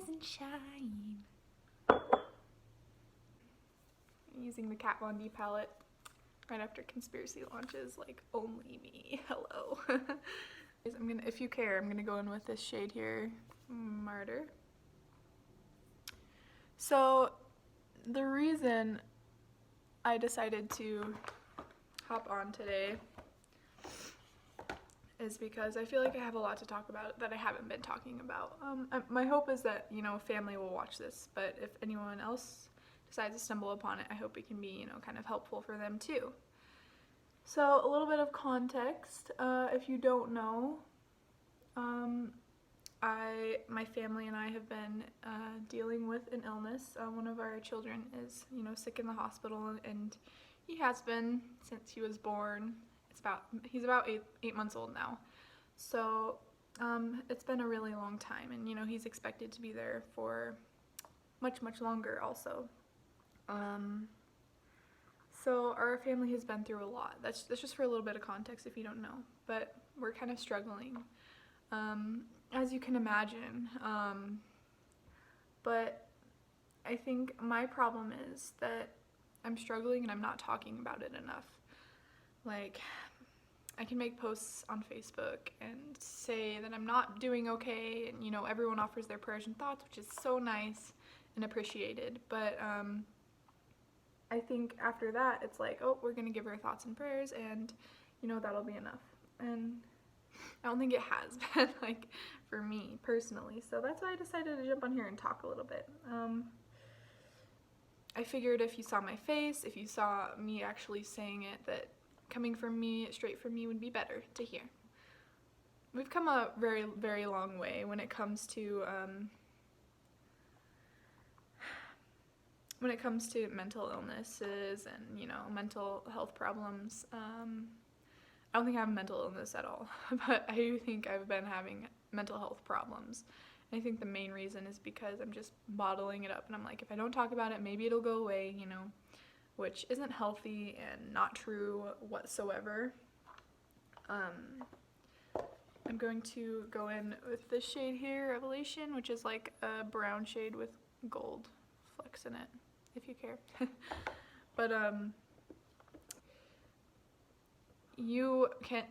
rise and shine. I'm using the Kat Von D palette right after Conspiracy launches, like, only me. Hello. If you care, I'm gonna go in with this shade here, Martyr. So the reason I decided to hop on today is because I feel like I have a lot to talk about that I haven't been talking about. My hope is that, family will watch this, but if anyone else decides to stumble upon it, I hope it can be, kind of helpful for them too. So a little bit of context, if you don't know, my family and I have been dealing with an illness. One of our children is, sick in the hospital, and he has been since he was born. He's about eight months old now. So it's been a really long time, and he's expected to be there for much, much longer also. So our family has been through a lot. That's just for a little bit of context if you don't know, but we're kind of struggling, as you can imagine. But I think my problem is that I'm struggling and I'm not talking about it enough. Like, I can make posts on Facebook and say that I'm not doing okay, and everyone offers their prayers and thoughts, which is so nice and appreciated, but I think after that it's like, oh, we're gonna give her thoughts and prayers, and that'll be enough. And I don't think it has been, like, for me personally. So that's why I decided to jump on here and talk a little bit. I figured if you saw my face, if you saw me actually saying it, that coming from me, straight from me, would be better to hear. We've come a very, very long way when it comes to mental illnesses and, mental health problems. I don't think I have mental illness at all, but I do think I've been having mental health problems. And I think the main reason is because I'm just bottling it up, and I'm like, if I don't talk about it, maybe it'll go away, which isn't healthy and not true whatsoever. I'm going to go in with this shade here, Revelation, which is like a brown shade with gold flecks in it, if you care. But you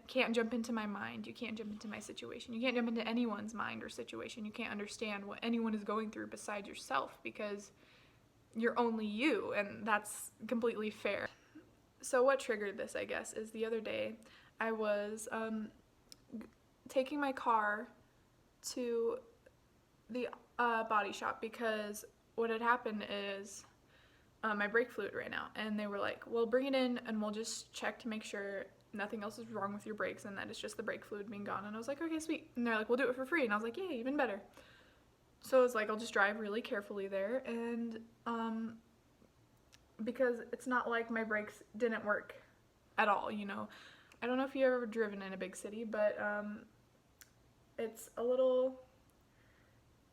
can't jump into my mind. You can't jump into my situation. You can't jump into anyone's mind or situation. You can't understand what anyone is going through besides yourself, because you're only you, and that's completely fair. So what triggered this, I guess, is the other day I was taking my car to the body shop, because what had happened is my brake fluid ran out, and they were like, well, bring it in and we'll just check to make sure nothing else is wrong with your brakes and that it's just the brake fluid being gone. And I was like, okay, sweet. And they're like, we'll do it for free. And I was like, yay, even better. So I was like, I'll just drive really carefully there, and because it's not like my brakes didn't work at all, I don't know if you've ever driven in a big city, but it's a little,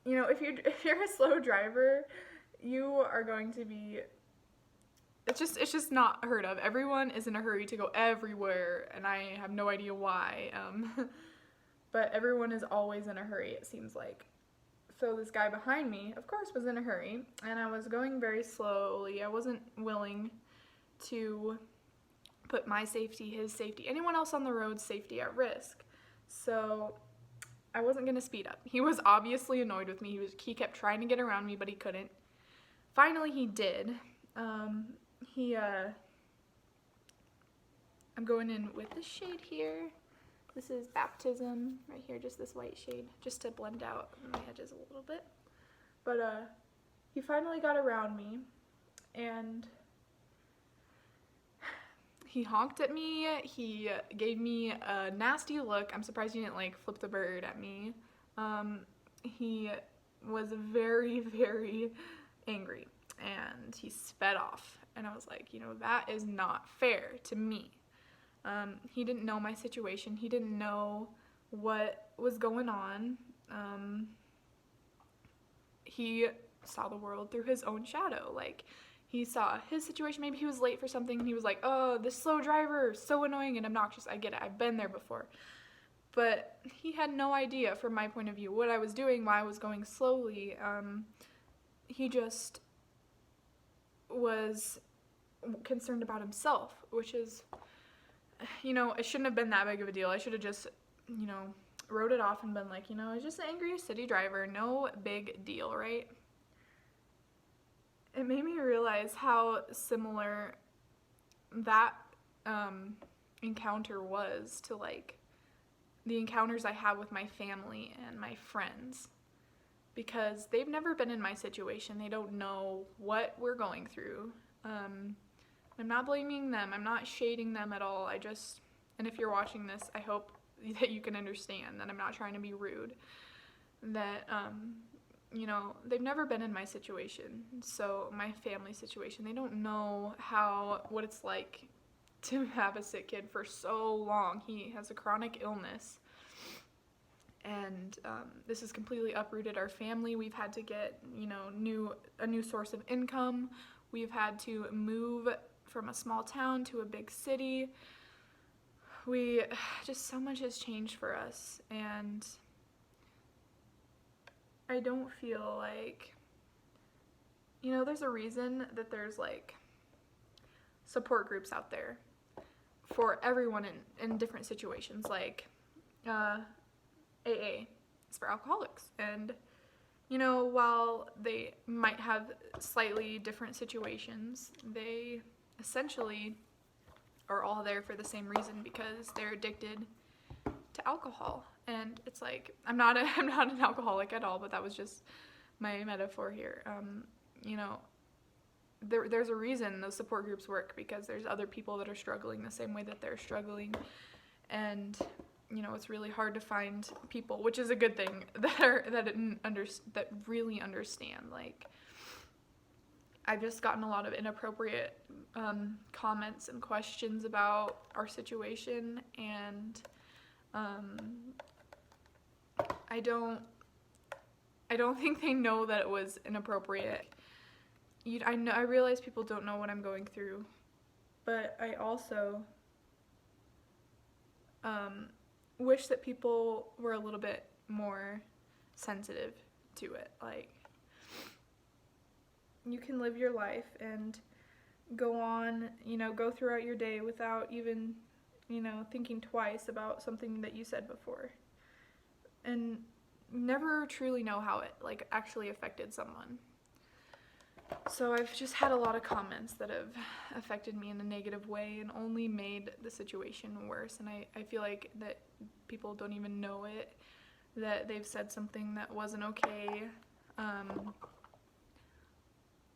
if you're a slow driver, you are going to be, it's just not heard of. Everyone is in a hurry to go everywhere, and I have no idea why, but everyone is always in a hurry, it seems like. So this guy behind me, of course, was in a hurry, and I was going very slowly. I wasn't willing to put my safety, his safety, anyone else on the road's safety at risk. So I wasn't going to speed up. He was obviously annoyed with me. He kept trying to get around me, but he couldn't. Finally, he did. I'm going in with this shade here. This is Baptism right here, just this white shade, just to blend out my edges a little bit. But he finally got around me, and he honked at me. He gave me a nasty look. I'm surprised he didn't, like, flip the bird at me. He was very, very angry, and he sped off. And I was like, that is not fair to me. He didn't know my situation. He didn't know what was going on. He saw the world through his own shadow. Like, he saw his situation. Maybe he was late for something, and he was like, oh, this slow driver, so annoying and obnoxious. I get it. I've been there before. but he had no idea, from my point of view, what I was doing, why I was going slowly. He just was concerned about himself, which is, it shouldn't have been that big of a deal. I should have just, wrote it off and been like, it's just an angry city driver, no big deal, right? It made me realize how similar that encounter was to, like, the encounters I have with my family and my friends, because they've never been in my situation. They don't know what we're going through. I'm not blaming them. I'm not shading them at all. And if you're watching this, I hope that you can understand that I'm not trying to be rude, that, they've never been in my situation. So my family situation, they don't know what it's like to have a sick kid for so long. He has a chronic illness, and this has completely uprooted our family. We've had to get, a new source of income. We've had to move from a small town to a big city. So much has changed for us, and I don't feel like, there's a reason that there's, like, support groups out there for everyone in different situations, like AA is for alcoholics, and while they might have slightly different situations, they essentially are all there for the same reason, because they're addicted to alcohol. And it's like, I'm not an alcoholic at all, but that was just my metaphor here. There's a reason those support groups work, because there's other people that are struggling the same way that they're struggling, and it's really hard to find people, which is a good thing, that really understand. Like, I've just gotten a lot of inappropriate comments and questions about our situation, and I don't think they know that it was inappropriate. I realize people don't know what I'm going through, but I also wish that people were a little bit more sensitive to it. Like, you can live your life and go on, go throughout your day without even, thinking twice about something that you said before, and never truly know how it, like, actually affected someone. So I've just had a lot of comments that have affected me in a negative way and only made the situation worse, and I feel like that people don't even know it, that they've said something that wasn't okay.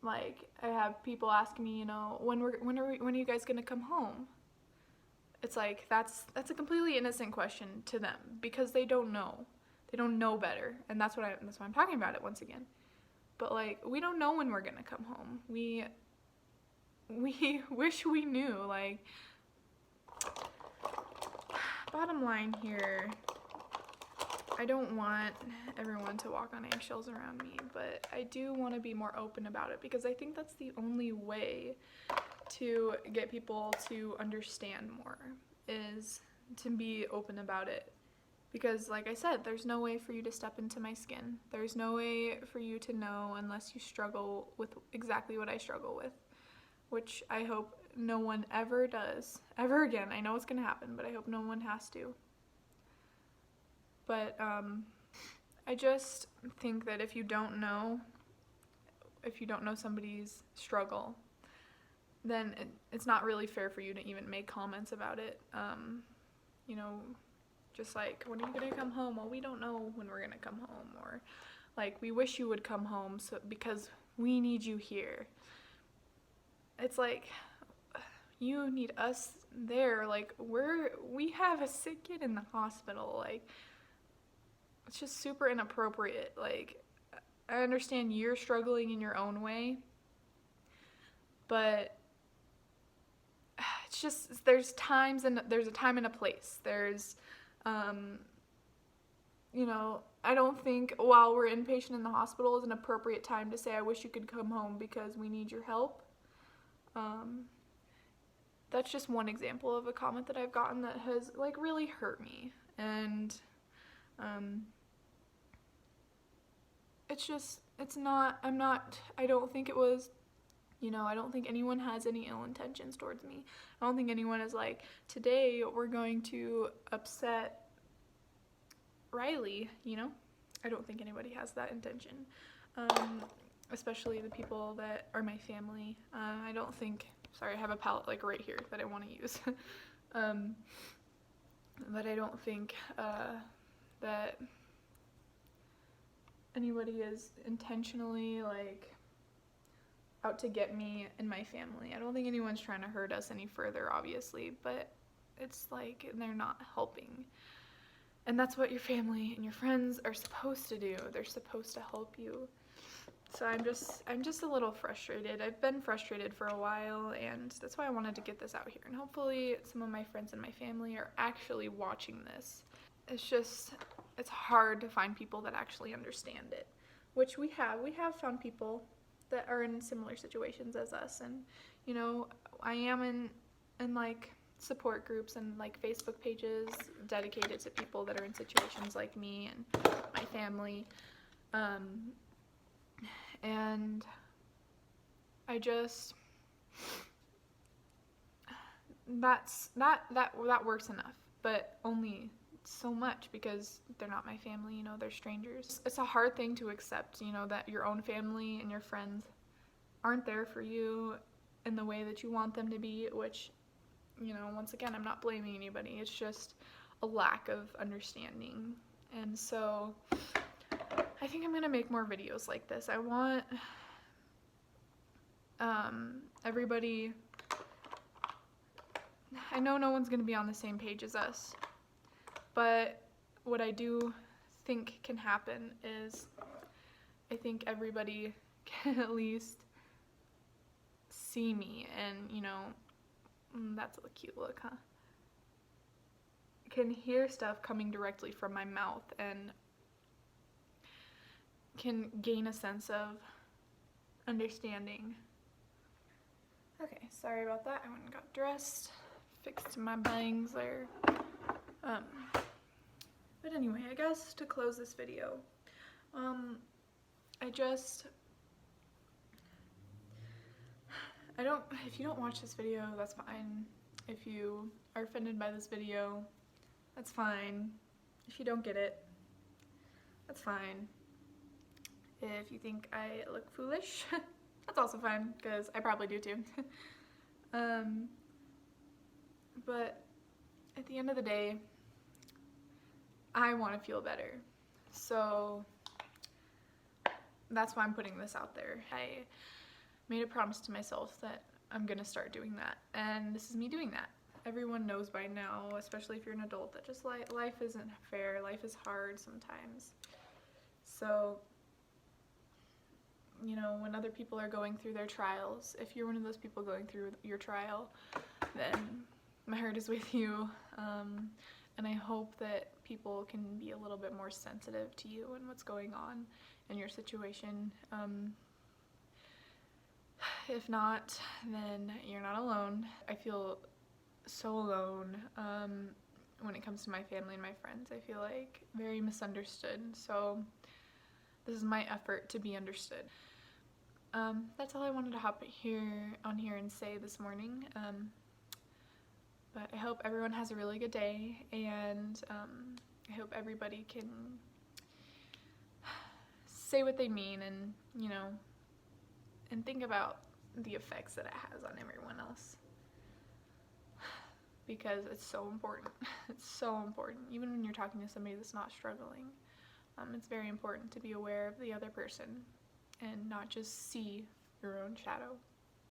Like, I have people asking me, when are you guys gonna come home? It's like, that's a completely innocent question to them, because they don't know. They don't know better, and that's why I'm talking about it once again. But, like, we don't know when we're gonna come home. We wish we knew. Like, bottom line here, I don't want everyone to walk on eggshells around me, but I do want to be more open about it, because I think that's the only way to get people to understand more, is to be open about it. Because, like I said, there's no way for you to step into my skin. There's no way for you to know unless you struggle with exactly what I struggle with, which I hope no one ever does, ever again. I know it's going to happen, but I hope no one has to. But I just think that if you don't know somebody's struggle, then it's not really fair for you to even make comments about it. Just like, when are you going to come home? Well, we don't know when we're going to come home. Or, like, we wish you would come home because we need you here. It's like, you need us there. Like, we have a sick kid in the hospital. Like, it's just super inappropriate. Like, I understand you're struggling in your own way, but it's just, there's a time and a place. There's, I don't think while we're inpatient in the hospital is an appropriate time to say, I wish you could come home because we need your help. that's just one example of a comment that I've gotten that has like really hurt me. And I don't think it was, I don't think anyone has any ill intentions towards me. I don't think anyone is like, today we're going to upset Riley, I don't think anybody has that intention. Especially the people that are my family. I don't think, sorry, I have a palette like right here that I want to use. But I don't think that anybody is intentionally like out to get me and my family. I don't think anyone's trying to hurt us any further, obviously, but it's like they're not helping. And that's what your family and your friends are supposed to do. They're supposed to help you. So I'm just a little frustrated. I've been frustrated for a while, and that's why I wanted to get this out here. And hopefully some of my friends and my family are actually watching this. It's hard to find people that actually understand it, which we have. We have found people that are in similar situations as us, and I am in like support groups and like Facebook pages dedicated to people that are in situations like me and my family. And that works enough, but only so much, because they're not my family, they're strangers. It's a hard thing to accept, that your own family and your friends aren't there for you in the way that you want them to be, which, once again, I'm not blaming anybody. It's just a lack of understanding. And so I think I'm going to make more videos like this. I want everybody, I know no one's going to be on the same page as us, but what I do think can happen is I think everybody can at least see me and, that's a cute look, huh? Can hear stuff coming directly from my mouth and can gain a sense of understanding. Okay, sorry about that. I went and got dressed, fixed my bangs there. But anyway, I guess to close this video, if you don't watch this video, that's fine. If you are offended by this video, that's fine. If you don't get it, that's fine. If you think I look foolish, that's also fine, because I probably do too. But at the end of the day, I want to feel better. So that's why I'm putting this out there. I made a promise to myself that I'm going to start doing that, and this is me doing that. Everyone knows by now, especially if you're an adult, that just life isn't fair. Life is hard sometimes. So, when other people are going through their trials, if you're one of those people going through your trial, then my heart is with you. And I hope that people can be a little bit more sensitive to you and what's going on in your situation. If not, then you're not alone. I feel so alone when it comes to my family and my friends. I feel like very misunderstood. So this is my effort to be understood. That's all I wanted to hop on here and say this morning. But I hope everyone has a really good day, and I hope everybody can say what they mean and, and think about the effects that it has on everyone else. Because it's so important. It's so important. Even when you're talking to somebody that's not struggling, it's very important to be aware of the other person and not just see your own shadow.